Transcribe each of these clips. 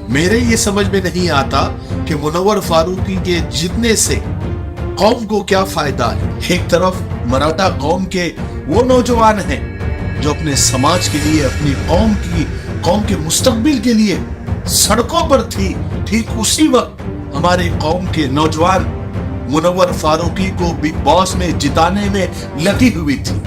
मेरे ये समझ में नहीं आता कि मुनव्वर फारूकी के जीतने से कौम को क्या फायदा है। एक तरफ मराठा कौम के वो नौजवान हैं जो अपने समाज के लिए, अपनी कौम के मुस्तकबिल के लिए सड़कों पर थी। ठीक उसी वक्त हमारे कौम के नौजवान मुनव्वर फारूकी को बिग बॉस में जिताने में लगी हुई थी।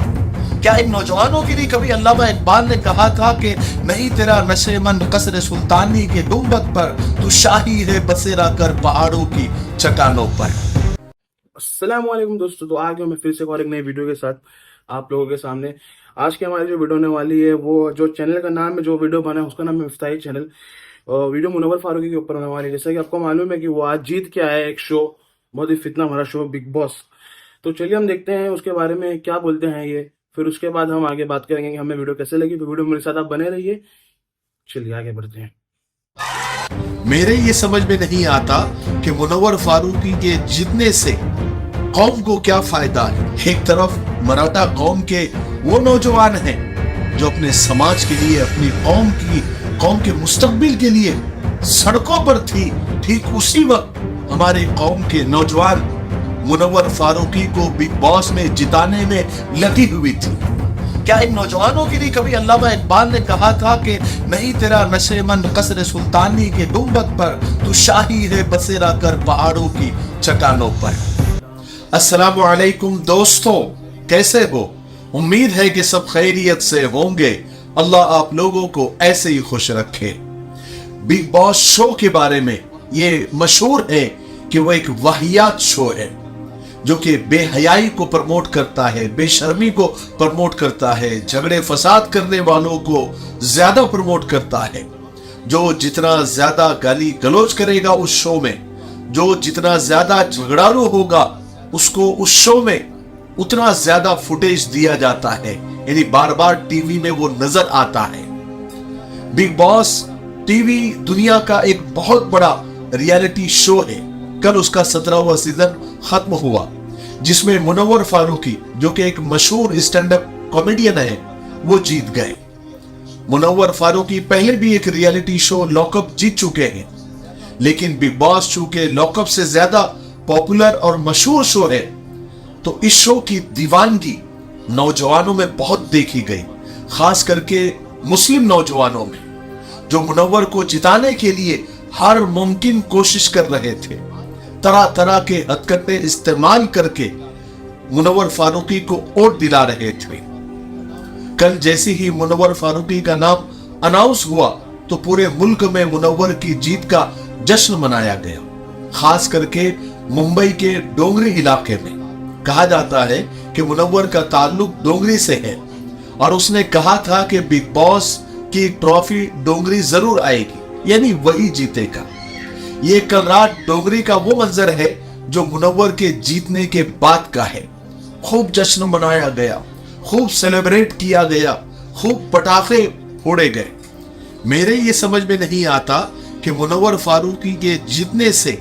क्या इन नौजवानों के लिए कभी अल्लामा इकबाल ने कहा था कि नहीं तेरा नशेमंद कसर सुल्तानी के गुंबद पर, तू शाही है बसेरा कर पहाड़ों की चट्टानों पर। अस्सलाम वालेकुम दोस्तों, तो आ गया मैं फिर से और एक नई वीडियो के साथ आप लोगों के सामने। आज की हमारी जो वीडियो होने वाली है, वो जो चैनल का नाम है, जो वीडियो बना है उसका नाम है मिफ्ताही चैनल। और वीडियो मुनव्वर फारूकी के ऊपर होने वाली है। जैसा कि आपको मालूम है कि वो आज जीत के आया एक शो, बहुत ही फितना भरा शो, बिग बॉस। तो चलिए हम देखते हैं उसके बारे में क्या बोलते हैं ये, फिर उसके बाद हम आगे बात करेंगे कि हमें वीडियो कैसे लगी। तो वीडियो मेरे साथ आप बने रहिए, चलिए आगे बढ़ते हैं। मेरे ये समझ में नहीं आता कि मुनव्वर फारूकी के जीतने से कौम को क्या फायदा है। एक तरफ मराठा कौम के वो नौजवान हैं जो अपने समाज के लिए, अपनी कौम के मुस्तकबिल के लिए सड़कों पर थी। ठीक उसी वक्त हमारे कौम के नौजवान मुनव्वर फारूकी को बिग बॉस में जिताने में लगी हुई थी। क्या इन नौजवानों के लिए कभी अल्लामा इकबाल ने कहा था कि नहीं तेरा नशेमंद कसर सुल्तानी के गुंबद पर, तू शाही है बसेरा कर पहाड़ों की चट्टानों पर। अस्सलामु अलैकुम दोस्तों, कैसे हो? उम्मीद है कि सब खैरियत से होंगे। अल्लाह आप लोगों को ऐसे ही खुश रखे। बिग बॉस शो के बारे में ये मशहूर है कि वो एक वाहियात शो है जो कि बेहयाई को प्रमोट करता है, बेशर्मी को प्रमोट करता है, झगड़े फसाद करने वालों को ज्यादा प्रमोट करता है। जो जितना ज्यादा गाली गलौज करेगा उस शो में, जो जितना ज्यादा झगड़ालू होगा, उसको उस शो में उतना ज्यादा फुटेज दिया जाता है, यानी बार बार टीवी में वो नजर आता है। बिग बॉस टीवी दुनिया का एक बहुत बड़ा रियलिटी शो है। कल उसका 17वां सीजन खत्म हुआ, जिसमें मुनव्वर फारूकी, जो कि एक मशहूर स्टैंड अप कॉमेडियन है, वो जीत गए। मुनव्वर फारूकी पहले भी एक रियलिटी शो लॉकअप जीत चुके हैं, लेकिन बिग बॉस चूंकि लॉकअप से ज्यादा पॉपुलर और मशहूर शो है, तो इस शो की दीवानगी नौजवानों में बहुत देखी गई, खास करके मुस्लिम नौजवानों में, जो मुनव्वर को जिताने के लिए हर मुमकिन कोशिश कर रहे थे। तरह तरह के हथकंडे इस्तेमाल करके मुनव्वर फारूकी को वोट दिला रहे थे। कल जैसे ही मुनव्वर फारूकी का नाम अनाउंस हुआ तो पूरे मुल्क में मुनव्वर की जीत का जश्न मनाया गया। खास करके मुंबई के डोंगरी इलाके में कहा जाता है कि मुनव्वर का ताल्लुक डोंगरी से है और उसने कहा था कि बिग बॉस की ट्रॉफी डोंगरी जरूर आएगी, यानी वही जीतेगा। ये कल रात डोंगरी का वो मंजर है जो मुनव्वर के जीतने के बाद का है। खूब जश्न मनाया गया, खूब सेलिब्रेट किया गया, खूब पटाखे फोड़े गए। मेरे ये समझ में नहीं आता कि मुनव्वर फारूकी के जीतने से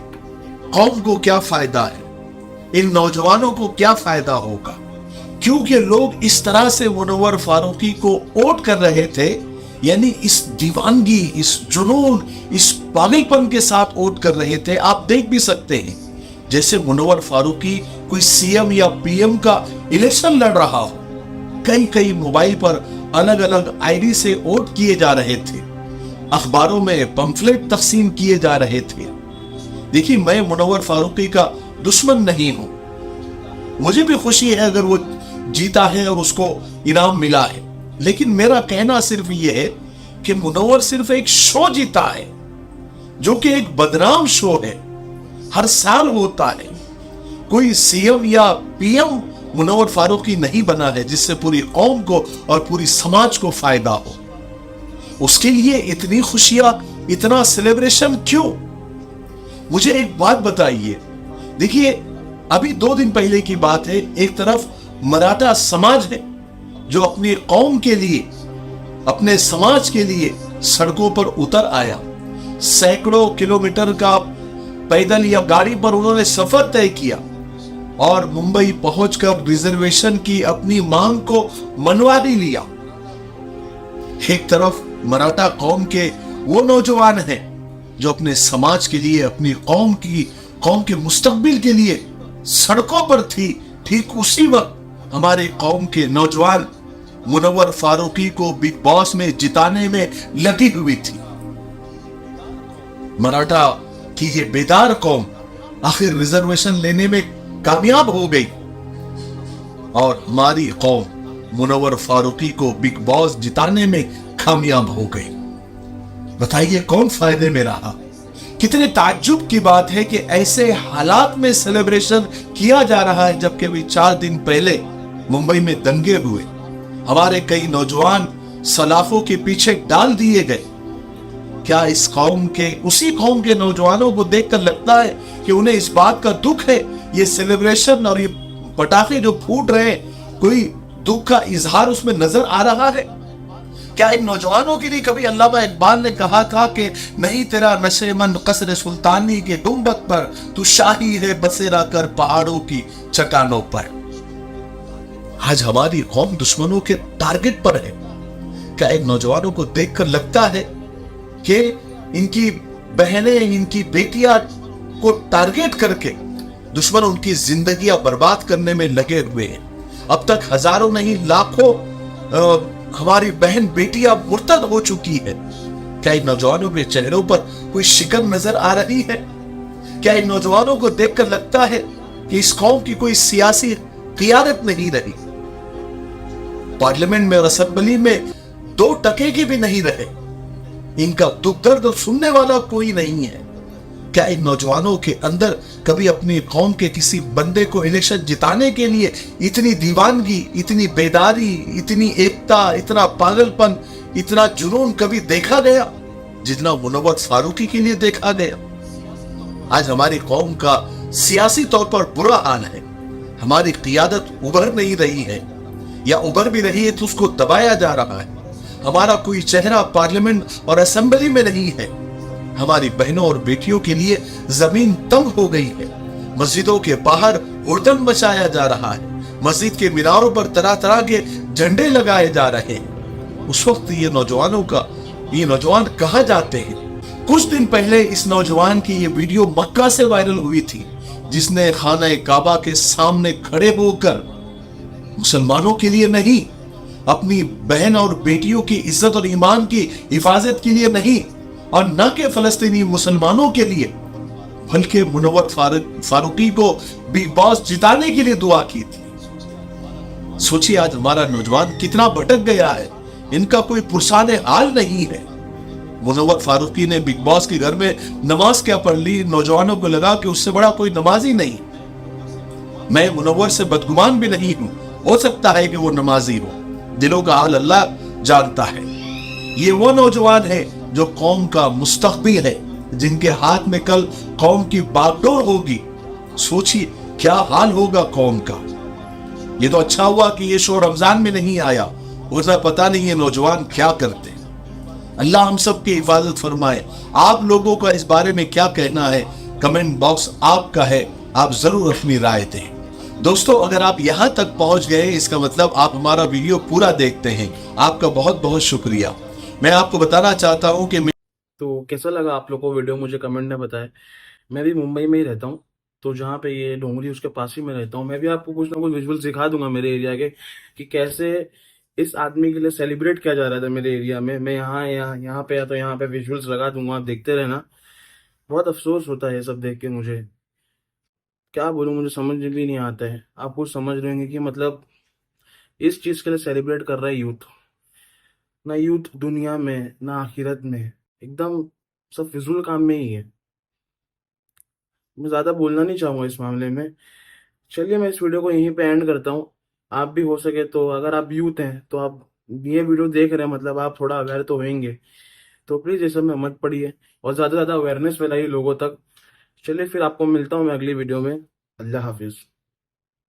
कौम को क्या फायदा है, इन नौजवानों को क्या फायदा होगा। क्योंकि लोग इस तरह से मुनव्वर फारूकी को वोट कर रहे थे, यानी इस दीवानगी, इस जुनून, इस पागलपन के साथ वोट कर रहे थे। आप देख भी सकते हैं जैसे मुनव्वर फारूकी कोई सीएम या पीएम का इलेक्शन लड़ रहा हो। कई मोबाइल पर अलग अलग आईडी से वोट किए जा रहे थे, अखबारों में पंफलेट तकसीम किए जा रहे थे। देखिए, मैं मुनव्वर फारूकी का दुश्मन नहीं हूं, मुझे भी खुशी है अगर वो जीता है और उसको इनाम मिला है, लेकिन मेरा कहना सिर्फ ये है कि मुनव्वर सिर्फ एक शो जीता है जो कि एक बदनाम शो है, हर साल होता है। कोई सीएम या पीएम मुनव्वर फारूकी नहीं बना है जिससे पूरी कौम को और पूरी समाज को फायदा हो। उसके लिए इतनी खुशियां, इतना सेलिब्रेशन क्यों? मुझे एक बात बताइए। देखिए, अभी 2 दिन पहले की बात है, एक तरफ मराठा समाज है जो अपनी कौम के लिए, अपने समाज के लिए सड़कों पर उतर आया। सैकड़ों किलोमीटर का पैदल या गाड़ी पर उन्होंने सफर तय किया और मुंबई पहुंचकर रिजर्वेशन की अपनी मांग को मनवा भी लिया। एक तरफ मराठा कौम के वो नौजवान हैं जो अपने समाज के लिए, अपनी कौम के मुस्तकबिल के लिए सड़कों पर थी, ठीक उसी वक्त हमारे कौम के नौजवान मुनव्वर फारूकी को बिग बॉस में जिताने में लगी हुई थी। मराठा की ये बेदार कौम आखिर रिजर्वेशन लेने में कामयाब हो गई और हमारी कौम मुनव्वर फारूकी को बिग बॉस जिताने में कामयाब हो गई। बताइए कौन फायदे में रहा? कितने ताज्जुब की बात है कि ऐसे हालात में सेलिब्रेशन किया जा रहा है, जबकि अभी 4 दिन पहले मुंबई में दंगे हुए, हमारे कई नौजवान सलाखों के पीछे डाल दिए गए। क्या इस उसी कौम के नौजवानों को देखकर लगता है कि उन्हें इस बात का दुख है? ये सेलिब्रेशन और ये पटाखे जो फूट रहे हैं, कोई दुख का इजहार उसमें नजर आ रहा है? क्या इन नौजवानों के लिए कभी अल्लामा इकबाल ने कहा था कि नहीं तेरा नशे मन कसर सुल्तानी के गुंबद पर, तू शाही है बसेरा कर पहाड़ों की चट्टानों पर? आज हमारी कौम दुश्मनों के टारगेट पर है। क्या इन नौजवानों को देखकर लगता है कि इनकी बहनें, इनकी बेटियां को टारगेट करके दुश्मन उनकी जिंदगियां बर्बाद करने में लगे हुए हैं? अब तक हजारों नहीं लाखों हमारी बहन बेटियां मुर्तद हो चुकी है। क्या इन नौजवानों के चेहरों पर कोई शिकन नजर आ रही है? क्या इन नौजवानों को देखकर लगता है कि इस कौम की कोई सियासी क़ियादत नहीं रही? पार्लियामेंट में और असेंबली में 2% की भी नहीं रहे। इनका दुख दर्द सुनने वाला कोई नहीं है। क्या इन नौजवानों के अंदर कभी अपनी कौम के किसी बंदे को इलेक्शन जिताने के लिए इतनी दीवानगी, इतनी बेदारी, इतनी एकता, इतना पागलपन, इतना जुनून कभी देखा गया जितना मुनव्वर फारूकी के लिए देखा गया? आज हमारी कौम का सियासी तौर पर बुरा हाल है। हमारी क़ियादत उभर नहीं रही है, या उभर भी रही है तो उसको दबाया जा रहा है। हमारा कोई चेहरा पार्लियामेंट और असेंबली में नहीं है। हमारी बहनों और बेटियों के लिए जमीन तंग हो गई है। मस्जिदों के बाहर हुड़दंग मचाया जा रहा है। मस्जिद के मीनारों पर तरह तरह के झंडे लगाए जा रहे हैं। उस वक्त ये नौजवान कहाँ जाते हैं? कुछ दिन पहले इस नौजवान की ये वीडियो मक्का से वायरल हुई थी, जिसने खाना काबा के सामने खड़े होकर मुसलमानों के लिए नहीं, अपनी बहन और बेटियों की इज्जत और ईमान की हिफाजत के लिए नहीं, और न के फलस्तीनी मुसलमानों के लिए, बल्कि मुनव्वर फारूकी को बिग बॉस जिताने के लिए दुआ की थी। सोचिए आज हमारा नौजवान कितना भटक गया है। इनका कोई पुरसान हाल नहीं है। मुनव्वर फारूकी ने बिग बॉस के घर में नमाज क्या पढ़ ली, नौजवानों को लगा कि उससे बड़ा कोई नमाजी नहीं। मैं मुनव्वर से बदगुमान भी नहीं हूं, हो सकता है कि वो नमाजी हो, दिलों का हाल अल्लाह जानता है। ये वो नौजवान है जो कौम का मुस्तकबिल है, जिनके हाथ में कल कौम की बागडोर होगी। सोचिए क्या हाल होगा कौम का। ये तो अच्छा हुआ कि ये शो रमजान में नहीं आया, वरना पता नहीं है नौजवान क्या करते। अल्लाह हम सब की हिफाजत फरमाए। आप लोगों का इस बारे में क्या कहना है? कमेंट बॉक्स आपका है, आप जरूर अपनी राय दें। दोस्तों अगर आप यहां तक पहुंच गए, इसका मतलब आप हमारा वीडियो पूरा देखते हैं। आपका बहुत बहुत शुक्रिया। मैं आपको बताना चाहता हूं कि तो कैसा लगा आप लोगों को वीडियो, मुझे कमेंट में बताएं। मैं भी मुंबई में ही रहता हूँ, तो जहाँ पे ये डोंगरी उसके पास ही में रहता हूँ। मैं भी आपको कुछ ना कुछ विजुअल दिखा दूंगा मेरे एरिया के, कि कैसे इस आदमी के लिए सेलिब्रेट किया जा रहा था मेरे एरिया में। मैं यहाँ पे या तो यहाँ पे विजुअल्स लगा दूंगा, आप देखते रहना। बहुत अफसोस होता है ये सब देख के। मुझे क्या बोलूँ, मुझे समझ भी नहीं आता है। आप कुछ समझ रहे होंगे कि मतलब इस चीज़ के लिए सेलिब्रेट कर रहा है यूथ। ना यूथ दुनिया में ना आखिरत में, एकदम सब फिजूल काम में ही है। मैं ज़्यादा बोलना नहीं चाहूँगा इस मामले में। चलिए मैं इस वीडियो को यहीं पे एंड करता हूँ। आप भी हो सके तो, अगर आप यूथ हैं तो आप ये वीडियो देख रहे हैं, मतलब आप थोड़ा अवेयर तो होंगे, तो प्लीज़ ये सब में मत पड़िए और ज़्यादा से ज़्यादा अवेयरनेस फैलाइए लोगों तक। चलिए फिर आपको मिलता हूँ मैं अगली वीडियो में। अल्लाह हाफिज़।